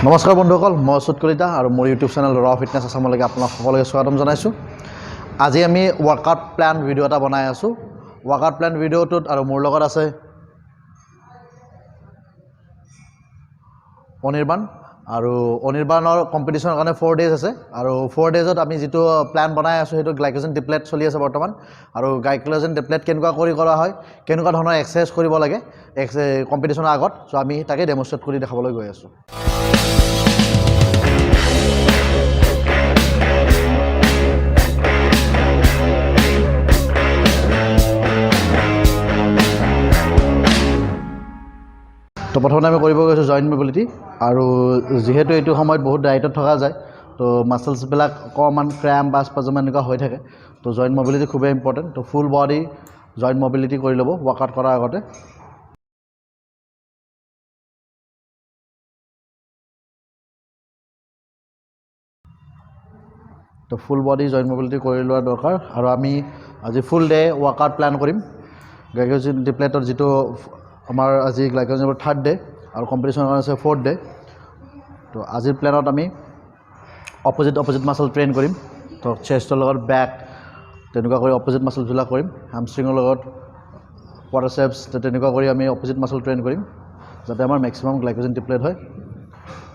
নমস্কাৰ বন্ধুসকল, মই অচ্যুত কলিতা আৰু মোৰ ইউটিউব চেনেল ৰ ফিটনেছ আছামলৈকে আপোনাক সকলোকে স্বাগতম জনাইছোঁ। আজি আমি ৱৰ্কআউট প্লান ভিডিঅ' এটা বনাই আছোঁ। ৱৰ্কআউট প্লান ভিডিঅ'টোত আৰু মোৰ লগত আছে অনিৰ্বাণ, আৰু অনিৰ্বাণৰ কম্পিটিশ্যনৰ কাৰণে 4 days আছে। আৰু 4 daysত আমি যিটো প্লান বনাই আছোঁ সেইটো গ্লাইকোজেন ট্ৰিপলেট চলি আছে বৰ্তমান। আৰু গ্লাইকোজেন ট্ৰিপলেট কেনেকুৱা কৰা হয়, কেনেকুৱা ধৰণৰ এক্সাৰচাইজ কৰিব লাগে কম্পিটিশ্যনৰ আগত, চ' আমি তাকে ডেমনষ্ট্ৰেট কৰি দেখাবলৈ গৈ আছোঁ। তো প্ৰথমতে আমি কৰিব গৈছোঁ জইণ্ট মবিলিটি, আৰু যিহেতু এইটো সময়ত বহুত ডায়েটত থকা যায়, তো মাছলছবিলাক অকণমান ক্ৰেম্প বা স্পাজম এনেকুৱা হৈ থাকে, তো জইণ্ট মবিলিটি খুবেই ইম্পৰ্টেণ্ট। তো ফুল বডি জইণ্ট মবিলিটি কৰি ল'ব ৱৰ্কআউট কৰাৰ আগতে। তো ফুল বডি জইণ্ট মবিলিটি কৰি লোৱা দৰকাৰ। আৰু আমি আজি ফুল ডে ৱৰ্কআউট প্লেন কৰিম। গ্লাইকোজেন ট্ৰিপলেটৰ যিটো আমাৰ আজি গ্লাইকোজেনৰ 3rd ডে আৰু কম্পিটিশ্যনৰ কাৰণে আছে 4th ডে। তো আজিৰ প্লেনত আমি অপজিট মাছল ট্ৰেইন কৰিম। তো চেষ্টৰ লগত বেক তেনেকুৱা কৰি অপজিট মাছলছবিলাক কৰিম, হামষ্ট্ৰিঙৰ লগত কোৱাড্ৰিচেপছ, তেনেকুৱা কৰি আমি অপজিট মাছল ট্ৰেইন কৰিম যাতে আমাৰ মেক্সিমাম গ্লাইকোজেন ট্ৰিপলেট হয়।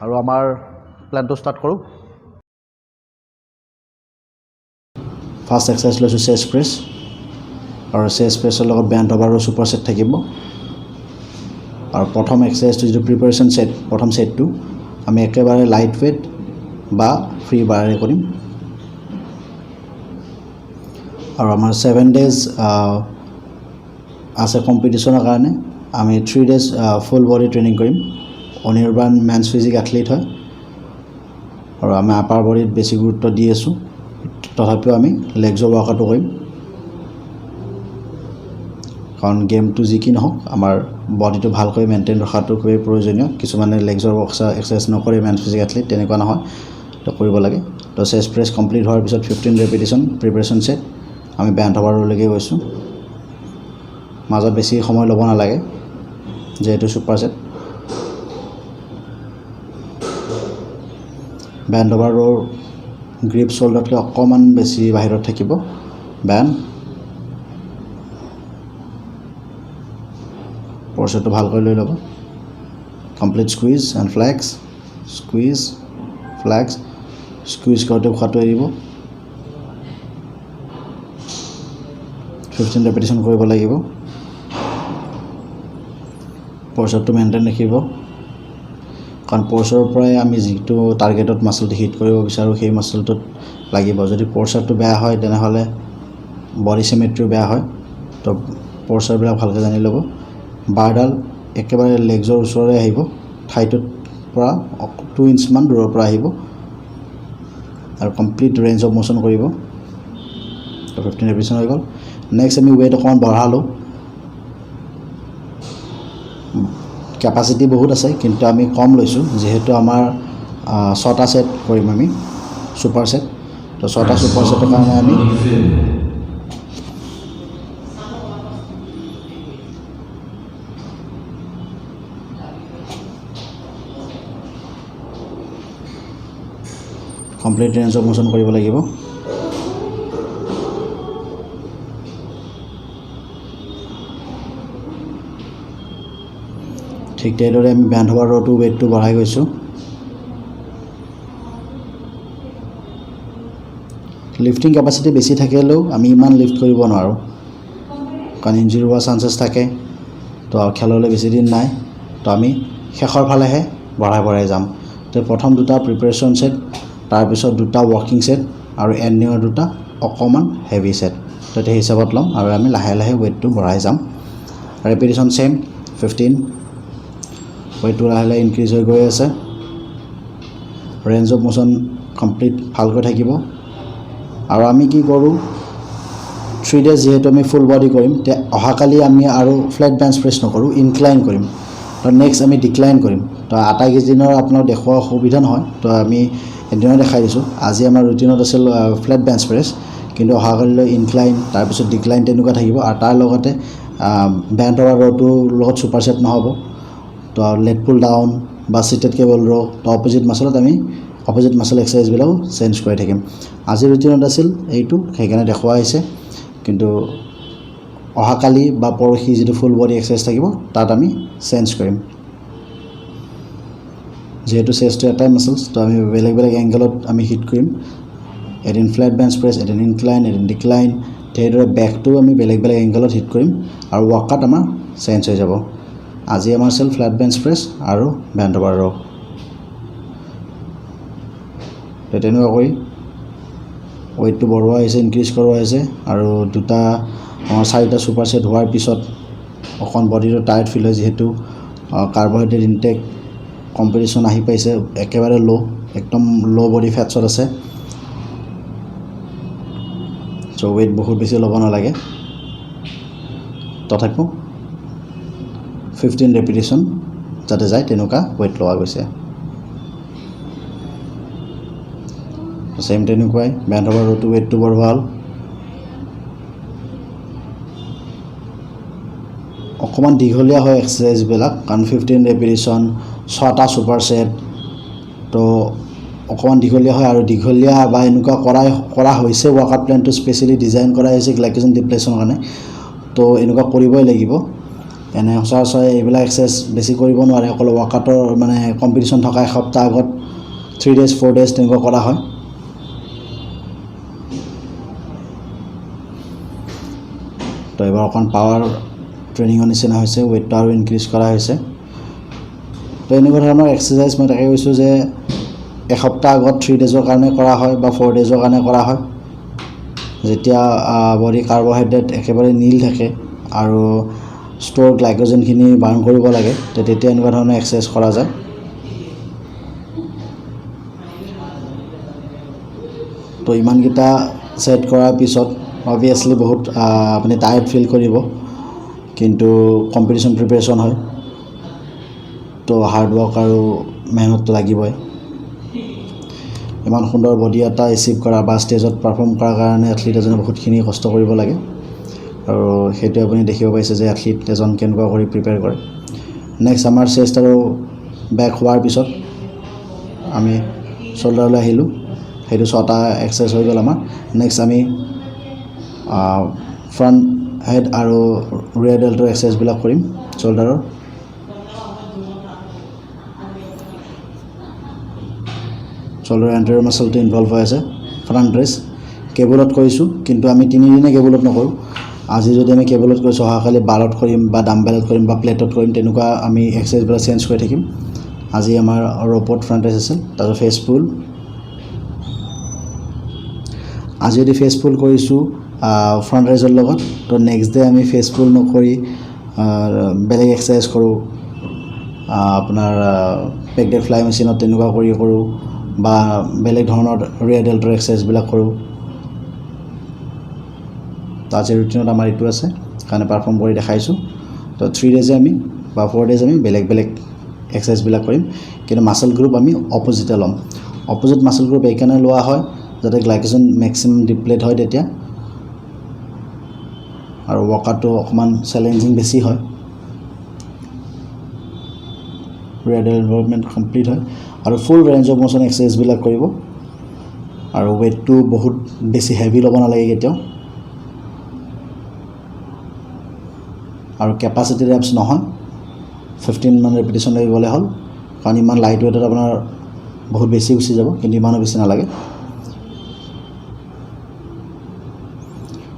আৰু আমাৰ প্লেনটো ষ্টাৰ্ট কৰোঁ। ফাৰ্ষ্ট এক্সাৰচাইজ লৈছোঁ চেষ্ট প্ৰেছ, আৰু চেষ্ট প্ৰেছৰ লগত বেণ্ট অভাৰ আৰু ছুপাৰ ছেট থাকিব। আৰু প্ৰথম এক্সাৰচাইজটো যিটো প্ৰিপাৰেশ্যন ছেট, প্ৰথম ছেটটো আমি একেবাৰে লাইট ৱেইট বা ফ্ৰী বাৰেৰে কৰিম। আৰু আমাৰ 7 days আছে কম্পিটিশ্যনৰ কাৰণে। আমি 3 days ফুল বডি ট্ৰেইনিং কৰিম। অনিৰ্বাণ মেন্স ফিজিক এথলিট হয়, আৰু আমি আপাৰ বডিত বেছি গুৰুত্ব দি আছোঁ, তথাপিও আমি লেগছৰ ৱৰ্কআউটো কৰিম, কাৰণ গেমটো যি কি নহওক আমাৰ বডিটো ভালকৈ মেইনটেইন ৰখাটো খুবেই প্ৰয়োজনীয়। কিছুমানে লেগছৰ এক্সাৰচাইজ নকৰে, মেন্স ফিজিক এথলিট, তেনেকুৱা নহয়, তো কৰিব লাগে। তো চেষ্ট প্ৰেছ কমপ্লিট হোৱাৰ পিছত 15 ৰেপিটেশ্যন প্ৰিপাৰেশ্যন ছেট। আমি বেণ্ট অভাৰলৈকে গৈছোঁ, মাজত বেছি সময় ল'ব নালাগে যিহেতু ছুপাৰ ছেট। বেণ্ট অভাৰৰ গ্ৰিপ শ্বল্ডাৰতকৈ অকণমান বেছি বাহিৰত থাকিব বেণ্ট। পৰ্চটো ভালকৈ লৈ ল'ব। Complete squeeze and flex, squeeze flex, squeeze কৰোঁতে উশাহটো এৰিব। 15 ৰেপিটেশ্যন কৰিব লাগিব। পৰ্চটো মেইনটেইন ৰাখিব, কাৰণ পৰ্চৰ পৰাই আমি যিটো টাৰ্গেটত মাছলটো হিট কৰিব বিচাৰোঁ সেই মাছলটোত লাগিব। যদি পৰ্চাৰটো বেয়া হয় তেনেহ'লে বডি চিমেট্ৰিও বেয়া হয়। তো পৰ্চাৰবিলাক ভালকৈ জানি ল'ব। বাৰডাল একেবাৰে লেগছৰ ওচৰলৈ আহিব, ঠাইটোৰ পৰা 2 ইঞ্চমান দূৰৰ পৰা আহিব, আৰু কমপ্লিট ৰেঞ্জ অফ মোশ্যন কৰিব। তো 15 ৰেপিটেশ্যন হৈ গ'ল। নেক্সট আমি ৱেইট অকণমান বঢ়ালোঁ। কেপাচিটি বহুত আছে, কিন্তু আমি কম লৈছোঁ যিহেতু আমাৰ 6টা ছেট কৰিম আমি ছুপাৰ ছেট। তো 6টা ছুপাৰ ছেটৰ কাৰণে আমি কমপ্লিট ৰেঞ্জ অফ মোশ্যন কৰিব লাগিব। ঠিক তেনেদৰে আমি বেণ্ট অভাৰতো ৱেইটটো বঢ়াই গৈছোঁ। লিফটিং কেপাচিটি বেছি থাকিলেও আমি ইমান লিফ্ট কৰিব নোৱাৰোঁ, কাৰণ ইঞ্জুৰি হোৱাৰ চান্সেছ থাকে। তো খেললৈ বেছি দিন নাই, তো আমি শেষৰ ফালেহে বঢ়াই যাম। তো প্ৰথম 2টা প্ৰিপাৰেশ্যন ছেট, তাৰপিছত 2টা ৱৰ্কিং ছেট, আৰু এণ্ডিঙৰ 2টা অকণমান হেভি ছেট। তো সেই হিচাপত ল'ম, আৰু আমি লাহে লাহে ৱেইটটো বঢ়াই যাম। ৰেপিটেশ্যন ছেম 15। ৱেইটটো লাহে লাহে ইনক্ৰিজ হৈ গৈ আছে। ৰেঞ্জ অফ মোশ্যন কমপ্লিট ভালকৈ থাকিব। আৰু আমি কি কৰোঁ, 3 days যিহেতু আমি ফুল বডি কৰিম, তে অহাকালি আমি আৰু ফ্লেট বেঞ্চ প্ৰেছ নকৰোঁ, ইনক্লাইন কৰিম। তো নেক্সট আমি ডিক্লাইন কৰিম। তো আটাইকেইদিনৰ আপোনাক দেখুওৱা অসুবিধা নহয়, তো আমি এদিনত দেখাই দিছোঁ। আজি আমাৰ ৰুটিনত আছিল ফ্লেট বেঞ্চ প্ৰেছ, কিন্তু অহাকালিলৈ ইনক্লাইন, তাৰপিছত ডিক্লাইন তেনেকুৱা থাকিব। আৰু তাৰ লগতে বেণ্ট অভাৰটোৰ লগত ছুপাৰ ছেট নহ'ব। তো লেগ পুল ডাউন, বা সিটেড কেবল ৰ তো অপজিট মাছলত আমি অপজিট মাছল এক্সাৰচাইজবিলাকো চেঞ্জ কৰি থাকিম আজিৰ ৰুটিনত আছিল এইটো সেইকাৰণে দেখুওৱা হৈছে কিন্তু অহাকালি বা পৰহি যিটো ফুল বডি এক্সাৰচাইজ থাকিব তাত আমি চেঞ্জ কৰিম যেহেতু চেষ্টটো এটাই মাছলছ তো আমি বেলেগ বেলেগ এংগলত আমি হিট কৰিম এদিন ফ্লেট বেঞ্চ প্ৰেছ এদিন ইনক্লাইন এদিন ডিক্লাইন সেইদৰে বেকটো আমি বেলেগ বেলেগ এংগলত হিট কৰিম আৰু ৱৰ্কআউট আমাৰ চেঞ্জ হৈ যাব আজি আমাৰ আছিল ফ্লেট বেঞ্চ প্ৰেছ আৰু বেণ্ট অভাৰ ৰ তো তেনেকুৱা কৰি ৱেইটটো বঢ়োৱা হৈছে ইনক্ৰিজ কৰোৱা হৈছে আৰু দুটা আমাৰ চাৰিটা ছুপাৰ ছেট হোৱাৰ পিছত অকণ বডিটো টায়াৰ্ড ফিল হয় যিহেতু কাৰ্বহাইড্ৰেট ইনটেক কম্পিটিশ্যন আহি পাইছে একেবাৰে ল' একদম ল' বডি ফেটছত আছে চ' ৱেইট বহুত বেছি ল'ব নালাগে তথাপিও 15 ৰেপিটেশ্যন যাতে যায় তেনেকুৱা ৱেইট লোৱা গৈছে চেম তেনেকুৱাই বেণ্ট অভাৰ ৰটো ৱেইটটো বঢ়োৱা হ'ল অকণমান দীঘলীয়া হয় এক্সাৰচাইজবিলাক কাৰণ 15 ৰেপিটেশ্যন 6টা ছুপাৰ ছেট তো অকণমান দীঘলীয়া হয় আৰু দীঘলীয়া বা এনেকুৱা কৰা হৈছে ৱৰ্কআউট প্লেনটো স্পেচিয়েলি ডিজাইন কৰা হৈছে গ্লাইক'জেন ডিপ্লেশ্যনৰ কাৰণে তো এনেকুৱা কৰিবই লাগিব এনে সচৰাচৰ এইবিলাক এক্সাৰচাইজ বেছি কৰিব নোৱাৰে অকল ৱৰ্কআউটৰ মানে কম্পিটিশ্যন থকা এসপ্তাহ আগত 3 days 4 days তেনেকুৱা কৰা হয় তো এবাৰ অকণ পাৱাৰ ট্ৰেইনিঙৰ নিচিনা হৈছে ৱেইটটো আৰু ইনক্ৰিজ কৰা হৈছে তো এনেকুৱা ধৰণৰ এক্সাৰচাইজ মই তাকে কৈছোঁ যে এসপ্তাহ আগত 3 days কাৰণে কৰা হয় বা 4 days কাৰণে কৰা হয় যেতিয়া বডি কাৰ্বহাইড্ৰেট একেবাৰে নীল থাকে আৰু ষ্ট'ৰ গ্লাইক'জেনখিনি বাৰ্ণ কৰিব লাগে তেতিয়া এনেকুৱা ধৰণৰ এক্সাৰচাইজ কৰা যায় তো ইমানকেইটা ছেট কৰাৰ পিছত অবভিয়াছলি বহুত আপুনি টায়াৰ্ড ফিল কৰিব কিন্তু কম্পিটিশ্যন প্ৰিপেৰেশ্যন হয় তো হাৰ্ড ৱৰ্ক আৰু মেহনতটো লাগিবই ইমান সুন্দৰ বডি এটা এচিভ কৰা বা ষ্টেজত পাৰফৰ্ম কৰাৰ কাৰণে এথলিট এজনে বহুতখিনি কষ্ট কৰিব লাগে আৰু সেইটো আপুনি দেখিব পাইছে যে এথলিট এজন কেনেকুৱা কৰি প্ৰিপেয়াৰ কৰে নেক্সট আমাৰ চেষ্ট আৰু বেক হোৱাৰ পিছত আমি শ্বল্ডাৰলৈ আহিলোঁ সেইটো 6টা এক্সাৰচাইজ হৈ গ'ল আমাৰ নেক্সট আমি ফ্ৰণ্ট হেড আৰু ৰিয়াৰ ডেল্টৰ এক্সাৰচাইজবিলাক কৰিম শ্বল্ডাৰৰ শ্বল্ডাৰ এণ্টাৰিয়ৰ মাছলটো ইনভলভ হৈ আছে ফ্ৰণ্ট ৰেছ কেবুলত কৰিছোঁ কিন্তু আমি 3 দিনে কেবুলত নকৰোঁ আজি যদি আমি কেবুলত কৰিছোঁ অহাকালি বাৰত কৰিম বা ডাম্বেলত কৰিম বা প্লেটত কৰিম তেনেকুৱা আমি এক্সাৰচাইজবিলাক চেঞ্জ কৰি থাকিম আজি আমাৰ ৰ'পত ফ্ৰণ্ট ৰেছ আছিল তাৰপিছত ফেচ পুল আজি যদি ফেচ পুল কৰিছোঁ ফ্ৰণ্ট ৰেজৰ লগত তো নেক্সট ডে আমি ফেচ পুল নকৰি বেলেগ এক্সাৰচাইজ কৰোঁ আপোনাৰ পেকডেড ফ্লাই মেচিনত তেনেকুৱা কৰি কৰোঁ বা বেলেগ ধৰণৰ ৰিয়াৰ ডেল্টৰ এক্সাৰচাইজবিলাক কৰোঁ তো আজিৰ ৰুটিনত আমাৰ এইটো আছে কাৰণে পাৰফৰ্ম কৰি দেখাইছোঁ তো 3 days আমি বা 4 days আমি বেলেগ বেলেগ এক্সাৰচাইজবিলাক কৰিম কিন্তু মাছল গ্ৰুপ আমি অপজিটে ল'ম অপজিট মাছল গ্ৰুপ এইকাৰণে লোৱা হয় যাতে গ্লাইক'জেন মেক্সিমাম ডিপ্লেট হয় তেতিয়া আৰু ৱৰ্কআউটটো অকণমান চেলেঞ্জিং বেছি হয় ৰিয়াৰ ইনভলভমেণ্ট কমপ্লিট হয় আৰু ফুল ৰেঞ্জ অফ মোশ্যন এক্সাৰচাইজবিলাক কৰিব আৰু ৱেইটটো বহুত বেছি হেভি ল'ব নালাগে কেতিয়াও আৰু কেপাচিটি ৰেপছ নহয় 15 মান ৰেপিটেশ্যন লাগি গ'লে হ'ল কাৰণ ইমান লাইট ৱেইটত আপোনাৰ বহুত বেছি গুচি যাব কিন্তু ইমানো বেছি নালাগে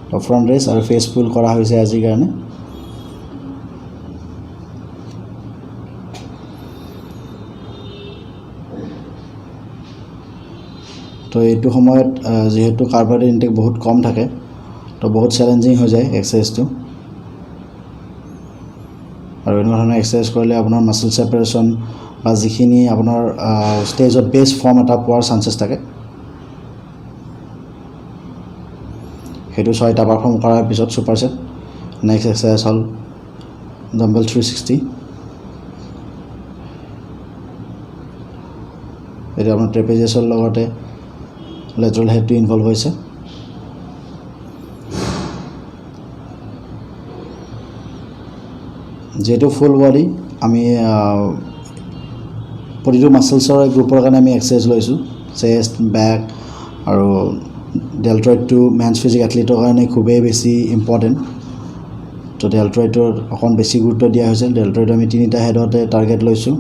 তো ফ্ৰণ্ট ৰেছ আৰু ফেচ পুল কৰা হৈছে আজিৰ কাৰণে তো এইটো সময়ত যিহেতু কাৰ্বহাইড্ৰেট ইনটেক বহুত কম থাকে তো বহুত চেলেঞ্জিং হৈ যায় এক্সাৰচাইজটো আৰু এনেকুৱা ধৰণৰ এক্সাৰচাইজ কৰিলে আপোনাৰ মাছল ছেপাৰেশ্যন বা যিখিনি আপোনাৰ ষ্টেজত বেষ্ট ফৰ্ম এটা পোৱাৰ চান্সেছ থাকে সেইটো 6টা পাৰফৰ্ম কৰাৰ পিছত ছুপাৰ ছেট নেক্সট এক্সাৰচাইজ হ'ল ডাম্বেল 360 এইটো আপোনাৰ ট্ৰেপেজিয়াছৰ লগতে লেটাৰেল হেডটো ইনভলভ হৈছে যেহেতু ফুল বডি আমি প্ৰতিটো মাছলছৰ গ্ৰুপৰ কাৰণে আমি এক্সাৰচাইজ লৈছোঁ চেষ্ট বেক আৰু ডেলট্ৰইডটো মেন্স ফিজিক এথলিটৰ কাৰণে খুবেই বেছি ইম্পৰ্টেণ্ট তো ডেলট্ৰইডৰ অকণ বেছি গুৰুত্ব দিয়া হৈছে ডেলট্ৰইড আমি 3টা হেডতে টাৰ্গেট লৈছোঁ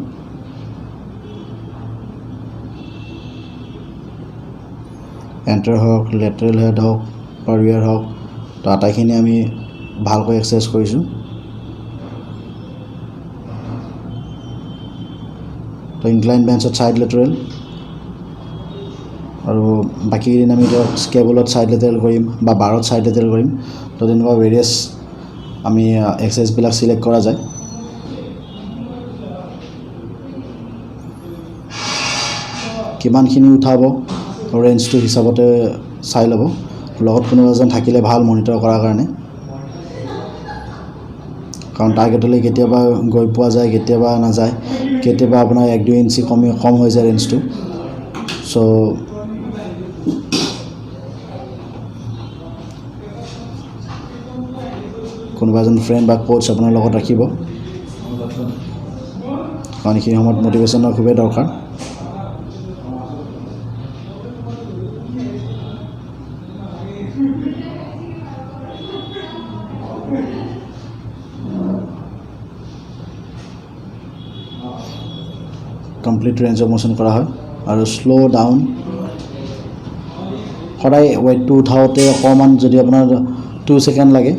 এণ্টাৰ হওক লেটাৰেল হেড হওক পাৰভিয়াৰ হওক তো আটাইখিনি আমি ভালকৈ এক্সাৰচাইজ কৰিছোঁ তো ইনক্লাইন বেঞ্চত ছাইড লেটাৰেল আৰু বাকীকেইদিন আমি ধৰক স্কেবুলত ছাইড লেটাৰেল কৰিম বা বাৰত ছাইড লেটাৰেল কৰিম তো তেনেকুৱা ভেৰিয়াছ আমি এক্সাৰচাইজবিলাক চিলেক্ট কৰা যায় কিমানখিনি উঠাব ৰেঞ্জটো হিচাপতে চাই ল'ব লগত কোনোবা এজন থাকিলে ভাল মনিটৰ কৰাৰ কাৰণে কাৰণ টাৰ্গেটলৈ কেতিয়াবা গৈ পোৱা যায় কেতিয়াবা নাযায় কেতিয়াবা আপোনাৰ 1-2 ইঞ্চি কম হৈ যায় ৰেঞ্জটো চ' কোনোবা এজন ফ্ৰেণ্ড বা কোচ আপোনাৰ লগত ৰাখিব কাৰণ এইখিনি সময়ত মটিভেশ্যনৰ খুবেই দৰকাৰ কমপ্লিট ৰেঞ্জ অফ মোশ্যন কৰা হয় আৰু শ্ল' ডাউন সদায় ৱেইটটো উঠাওঁতে অকণমান যদি আপোনাৰ 2 ছেকেণ্ড লাগে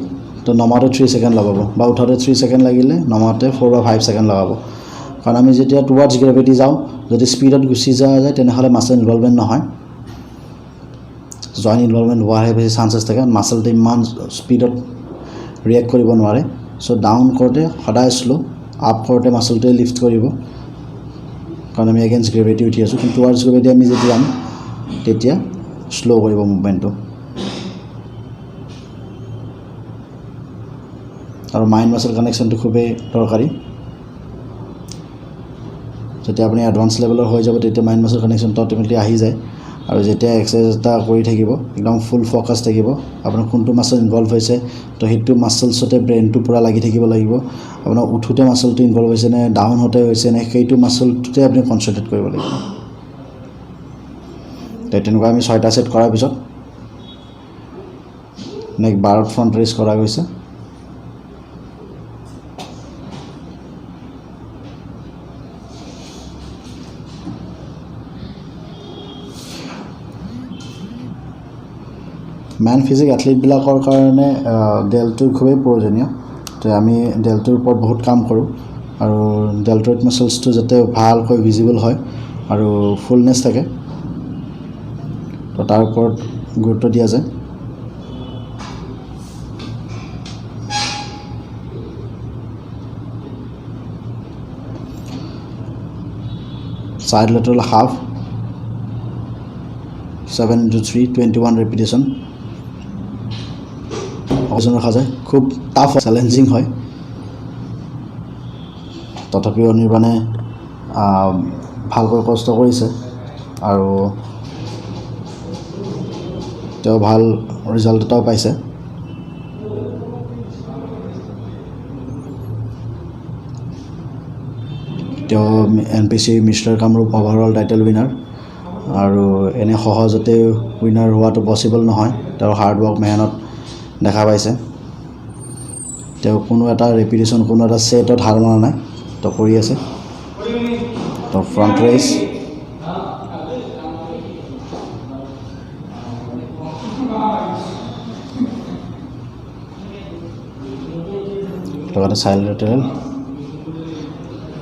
তো নমাওঁতে 3 ছেকেণ্ড লগাব বা উঠাওঁতে 3 ছেকেণ্ড লাগিলে নমাওঁতে 4 বা 5 ছেকেণ্ড লগাব কাৰণ আমি যেতিয়া টুৱাৰ্ডছ গ্ৰেভিটি যাওঁ যদি স্পীডত গুচি যোৱা যায় তেনেহ'লে মাছল ইনভলভমেণ্ট নহয় জইণ্ট ইনভলভমেণ্ট হোৱাৰহে বেছি চান্সেছ থাকে মাছলটো ইমান স্পীডত ৰিয়েক্ট কৰিব নোৱাৰে চ' ডাউন কৰোঁতে সদায় শ্ল' আপ কৰোঁতে মাছলটোৱে লিফ্ট কৰিব কাৰণ আমি এগেইনষ্ট গ্ৰেভিটি উঠি আছোঁ কিন্তু টুৱাৰ্ডছ গ্ৰেভিটি আমি যেতিয়া যাম তেতিয়া শ্ল' কৰিব মুভমেণ্টটো আৰু মাইণ্ড মাছল কানেকশ্যনটো খুবেই দৰকাৰী যেতিয়া আপুনি এডভান্স লেভেলৰ হৈ যাব তেতিয়া মাইণ্ড মাছল কানেকশ্যনটো অট'মেটিকলি আহি যায় আৰু যেতিয়া এক্সাৰচাইজ এটা কৰি থাকিব একদম ফুল ফ'কাছ থাকিব আপোনাৰ কোনটো মাছল ইনভলভ হৈছে তো সেইটো মাছলছতে ব্ৰেইনটো পূৰা লাগি থাকিব লাগিব আপোনাৰ উঠোতে মাছলটো ইনভলভ হৈছে নে ডাউন হওঁতে হৈছে নে সেইটো মাছলটোতে আপুনি কনচেনট্ৰেট কৰিব লাগিব তো তেনেকুৱা আমি 6টা ছেট কৰাৰ পিছত নেক্সট 12ত ফ্ৰণ্ট ৰেইজ কৰা গৈছে মেন ফিজিক এথলিটবিলাকৰ কাৰণে ডেলটো খুবেই প্ৰয়োজনীয় তো আমি ডেলটোৰ ওপৰত বহুত কাম কৰোঁ আৰু ডেলট্ৰইড মাছলছটো যাতে ভালকৈ ভিজিবল হয় আৰু ফুলনেছ থাকে তো তাৰ ওপৰত গুৰুত্ব দিয়া যায় ছাইড লেটাৰেল হাফ 7x3 21 ৰেপিটেশ্যন ওজন ৰখা যায় খুব টাফ চেলেঞ্জিং হয় তথাপিও অনিৰ্বাণে ভালকৈ কষ্ট কৰিছে আৰু তেওঁ ভাল ৰিজাল্ট এটাও পাইছে তেওঁ NPC mister Kamrup overall title winner আৰু এনে সহজতে উইনাৰ হোৱাটো পচিবল নহয় তেওঁৰ হাৰ্ড ৱৰ্ক মেহনত দেখা পাইছে তেওঁ কোনো এটা ৰেপিটেশ্যন কোনো এটা ছেটত হাৰ মৰা নাই তো কৰি আছে তো ফ্ৰণ্ট ৰেইজ লগতে ছাইড লেটাৰেল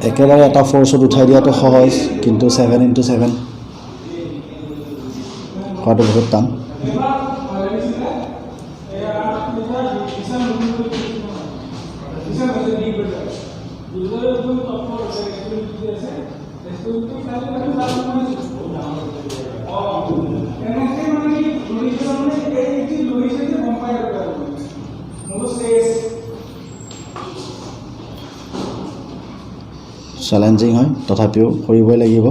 একেবাৰে এটা ফ'ৰ্চত উঠাই দিয়াটো সহজ কিন্তু 7x7 কৰাটো বহুত টান চেলেঞ্জিং হয় তথাপিও কৰিবই লাগিব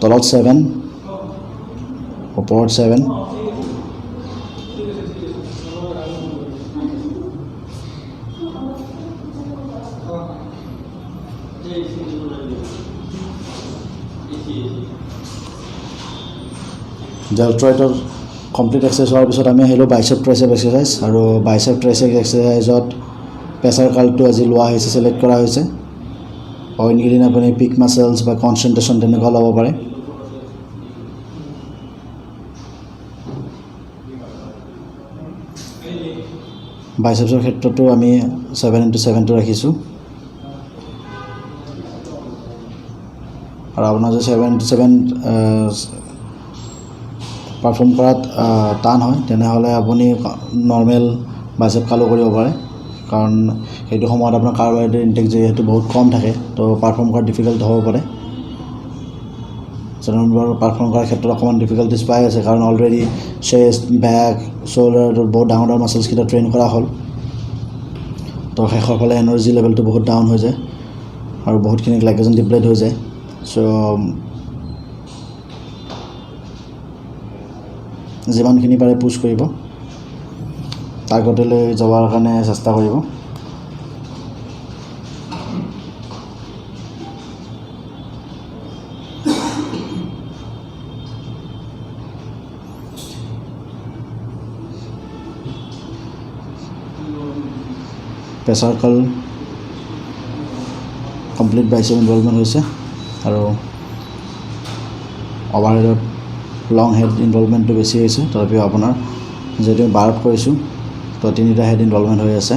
তলত 7 ওপৰত 7 তো ডেলট্ৰইডৰ কমপ্লিট এক্সাৰচাইজ হোৱাৰ পিছত আমি আহিলোঁ বাইচেপ ট্ৰাইচেপ এক্সাৰচাইজ আৰু বাইচেপ ট্ৰাইচেপ এক্সাৰচাইজত প্ৰেছাৰ কাৰ্ভটো আজি লোৱা হৈছে, ছিলেক্ট কৰা হৈছে। অইনকেইদিন আপুনি পিক মাছলছ বা কনচেনট্ৰেশ্যন তেনেকুৱা ল'ব পাৰে। বাইচেপছৰ ক্ষেত্ৰতো আমি 7x7টো ৰাখিছোঁ আৰু আপোনাৰ যদি 7x7 পাৰফৰ্ম কৰাত টান হয় তেনেহ'লে আপুনি নৰ্মেল বাইচেপ কাৰ্লো কৰিব পাৰে, কাৰণ সেইটো সময়ত আপোনাৰ কাৰ্বহাইড্ৰেট ইনটেক যিহেতু বহুত কম থাকে তো পাৰফৰ্ম কৰাত ডিফিকাল্ট হ'ব পাৰে। জেনেৰেল পাৰফৰ্ম কৰাৰ ক্ষেত্ৰত অকণমান ডিফিকাল্টিছ পাই আছে, কাৰণ অলৰেডি চেষ্ট, বেক, শ্ব'ল্ডাৰ বহুত ডাঙৰ ডাঙৰ মাছলছকেইটা ট্ৰেইন কৰা হ'ল। তো শেষৰ ফালে এনাৰ্জি লেভেলটো বহুত ডাউন হৈ যায় আৰু বহুতখিনি গ্লাইক'জেন ডিপ্লেট হৈ যায়। চ' যিমানখিনি পাৰে পুছ কৰিব, টাৰ্গেটলৈ যাবৰ কাৰণে চেষ্টা কৰিব। Pressure curl complete bicep involvement হৈছে আৰু অভাৰহেডত লং হেড ইনভলভমেণ্টটো বেছি হৈছে। তথাপিও আপোনাৰ যিহেতু 12ত কৰিছোঁ তো 3টা হেড ইনভলভমেণ্ট হৈ আছে।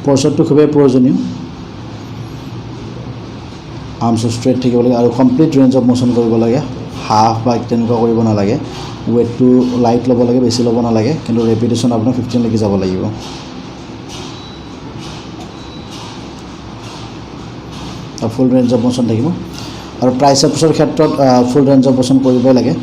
প'চাৰটো খুবেই প্ৰয়োজনীয়। আৰ্মছটো ষ্ট্ৰেইট থাকিব লাগে আৰু কমপ্লিট ৰেঞ্জ অফ মোশ্যন কৰিব লাগে। হাফ বা তেনেকুৱা কৰিব নালাগে। ৱেইটটো লাইট ল'ব লাগে, বেছি ল'ব নালাগে, কিন্তু ৰেপিটেশ্যন আপোনাৰ 15লৈকে যাব লাগিব। ফুল ৰেঞ্জ অফ মোশ্যন থাকিব আৰু ট্ৰাইচেপছৰ ক্ষেত্ৰত ফুল ৰেঞ্জ অফ মোশ্যন কৰিবই লাগে।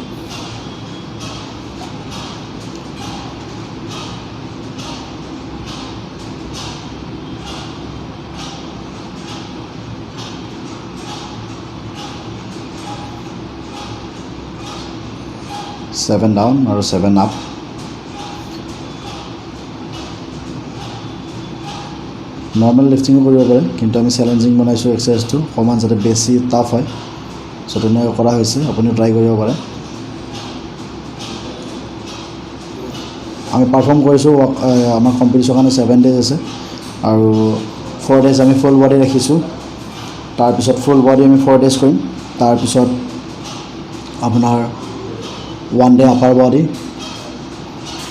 ছেভেন ডাউন আৰু 7 আপ। নৰ্মেল লিফটিঙো কৰিব পাৰে, কিন্তু আমি চেলেঞ্জিং বনাইছোঁ এক্সাৰচাইজটো অকণমান যাতে বেছি টাফ হয়। চ' তেনেকৈ কৰা হৈছে, আপুনিও ট্ৰাই কৰিব পাৰে। আমি পাৰফৰ্ম কৰিছোঁ, আমাৰ কম্পিটিশ্যনৰ কাৰণে 7 days আছে আৰু 4 days আমি ফুল বডি ৰাখিছোঁ। তাৰপিছত ফুল বডি আমি 4 days কৰিম। তাৰপিছত আপোনাৰ 1 day আপাৰ বডি,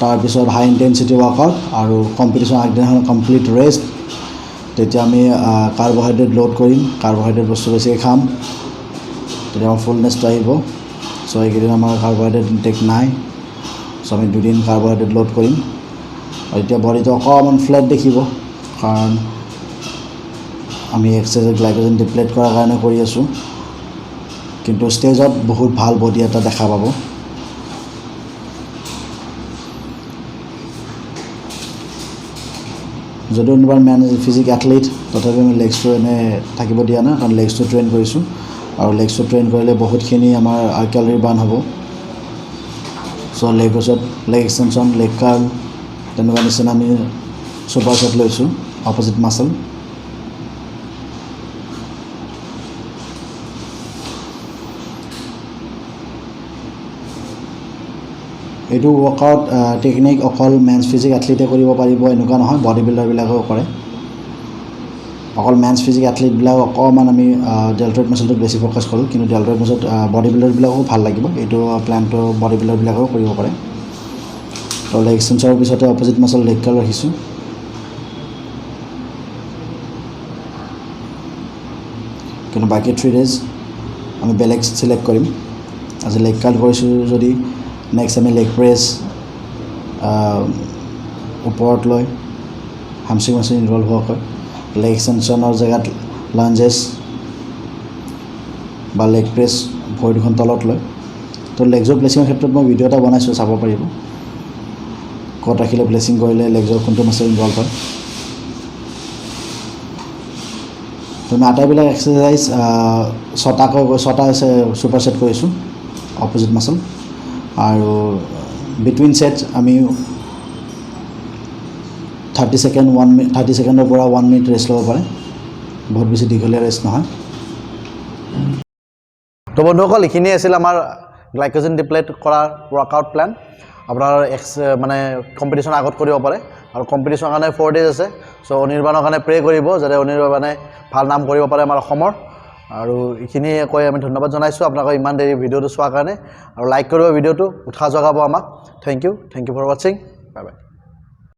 তাৰপিছত হাই ইণ্টেনচিটি ৱৰ্কআউট আৰু কম্পিটিশ্যন আগদিনাখন কমপ্লিট ৰেষ্ট। তেতিয়া আমি কাৰ্বহাইড্ৰেট লোড কৰিম, কাৰ্বহাইড্ৰেট বস্তু বেছিকৈ খাম, তেতিয়া আমাৰ ফুলনেছটো আহিব। চ' এইকেইদিন আমাৰ কাৰ্বহাইড্ৰেট ইনটেক নাই, চ' আমি 2 দিন কাৰ্বহাইড্ৰেট লোড কৰিম। আৰু এতিয়া বডিটো অকণমান ফ্লেট দেখিব, কাৰণ আমি এক্সাৰচাইজ গ্লাইক'জেন ডিপ্লেট কৰাৰ কাৰণে কৰি আছোঁ, কিন্তু ষ্টেজত বহুত ভাল বডি এটা দেখা পাব। যদিও কোনোবাৰ মেন ফিজিক এথলিট, তথাপিও আমি লেগছটো এনেই থাকিব দিয়া নাই, কাৰণ লেগছটো ট্ৰেইন কৰিছোঁ আৰু লেগছটো ট্ৰেইন কৰিলে বহুতখিনি আমাৰ কেলৰি বাৰ্ণ হ'ব। চ' লেগছত লেগ এক্সটেনশ্যন, লেগ কাৰ্ল তেনেকুৱা নিচিনা আমি ছুপাৰ ছেট লৈছোঁ, অপ'জিট মাছল। এইটো ৱৰ্কআউট টেকনিক অকল মেন্স ফিজিক এথলিটে কৰিব পাৰিব এনেকুৱা নহয়, বডি বিল্ডাৰবিলাকেও কৰে। অকল মেন্স ফিজিক এথলিটবিলাক অকণমান আমি ডেলট্ৰইড মাছলটোত বেছি ফ'কাছ কৰোঁ, কিন্তু ডেলট্ৰইড মাছলত বডি বিল্ডাৰবিলাকো ভাল লাগিব। এইটো প্লেনটো বডি বিল্ডাৰবিলাকেও কৰিব পাৰে। তো লেগ এক্সটেনশ্যনৰ পিছতে অপ'জিট মাছল লেগ কাৰ্ল ৰাখিছোঁ। কিন্তু বাকী 3 days আমি বেলেগ ছিলেক্ট কৰিম। আজি লেগ কাৰ্ল কৰিছোঁ যদি নেক্সট আমি লেগ প্ৰেছ ওপৰত লৈ হামষ্ট্ৰিং মাছল ইনভলভ হোৱাকৈ, লেগ এক্সটেনশ্যনৰ জেগাত লাঞ্জেছ বা লেগ প্ৰেছ ভৰি দুখন তলত লৈ। তো লেগছৰ প্লেচিঙৰ ক্ষেত্ৰত মই ভিডিঅ' এটা বনাইছোঁ, চাব পাৰিব। ক'ত ৰাখিলে প্লেচিং কৰিলে লেগছৰ কোনটো মাছল ইনভলভ হয়। তো আমি আটাইবিলাক এক্সাৰচাইজ 6টা ছুপাৰ ছেট কৰিছোঁ অপজিট মাছল আৰু বিটুইন ছেট আমি 30 ছেকেণ্ডৰ পৰা 1 মিনিট ৰেষ্ট ল'ব পাৰে বহুত বেছি দীঘলীয়া ৰেষ্ট নহয় তো বন্ধুসকল এইখিনিয়ে আছিল আমাৰ গ্লাইকোজেন ডিপ্লেট কৰাৰ ৱৰ্কআউট প্লেন আপোনাৰ মানে কম্পিটিশ্যন আগত কৰিব পাৰে আৰু কম্পিটিশ্যনৰ কাৰণে 4 ডেজ আছে চ' অনিৰ্বাণৰ কাৰণে প্ৰে কৰিব যাতে অনিৰ্বাণে ভাল নাম কৰিব পাৰে আমাৰ অসমৰ আৰু এইখিনিয়ে কৈ আমি ধন্যবাদ জনাইছোঁ আপোনালোকক ইমান দেৰি ভিডিঅ'টো চোৱাৰ কাৰণে আৰু লাইক কৰিব ভিডিঅ'টো উৎসাহ যোগাব আমাক থেংক ইউ ফৰ ৱাচিং বাই বাই